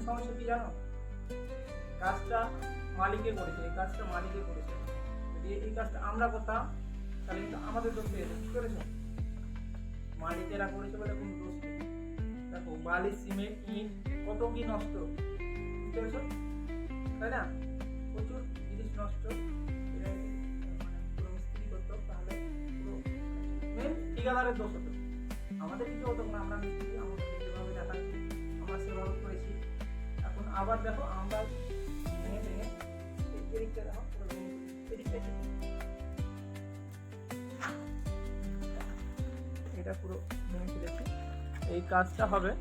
সমস্যা কি জানো, কাজটা মালিকে করেছে, এই কাজটা মালিকে করেছে। যদি এই কাজটা আমরা করতাম তাহলে কিন্তু আমাদের দোষ পেয়ে যেত। করেছ মালিকেরা করেছে বলে কোনো দোষ নেই। দেখো বালি সিমেন্ট ইট কত কি নষ্ট, বুঝতে পেরেছ, তাই না? প্রচুর জিনিস নষ্ট। পুরো মিস্ত্রি করতো তাহলে পুরো মেন ঠিকাদারের দোষ হতো, আমাদের কিছু হতো না। আমরা মিস্ত্রি আমাদের যেভাবে দেখাচ্ছি আমরা সেভাবে করেছি। এখন আবার দেখো আমরা ভেঙে ভেঙে এদিকটা দেখো পুরো ভেঙে এদিকটা এটা পুরো ভেঙে ফেলেছি। এই কাজটা হবে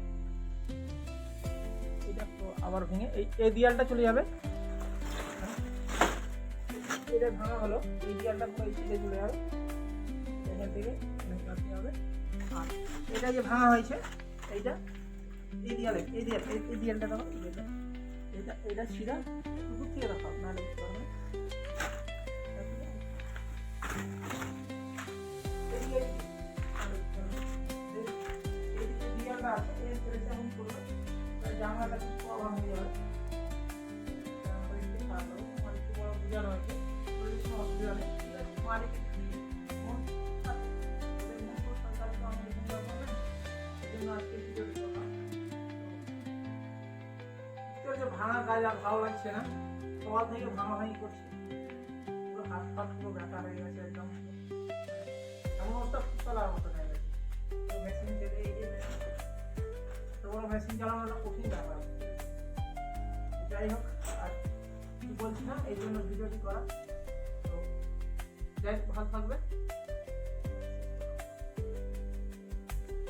এটা তো আবার ভেঙে এই দেয়ালটা চলে যাবে। এটা ভাঙা হলো, এই দেয়ালটা পুরো এই দিকে চলে যাবে, এখান থেকে কাটতে হবে। আর এটা যে ভাঙা হয়েছে এইটা এই দেয়ালটা দেখো, এটা সিধা দূর থেকে রাখো, নাহলে বুঝতে পারবে। জানলাটা কিছু অভাব হয়ে যাবে, বোঝানো হয়েছে অসুবিধা নেই। মালিক ভাঙা কাজ আর ভালো লাগছে না, সকাল থেকে ভাঙাভাঙি করছে, পুরো হাত ফাত পুরো ব্যথা হয়ে গেছে, একদম এমন অবস্থা চলার মতো হয়ে গেছে। মেশিন চলে মেশিন চালানোটা কঠিন ব্যাপার। যাই হোক, আর কি বলছি না, এই জন্য ভিডিওটি করা। তো যাই হোক, ভালো থাকবে।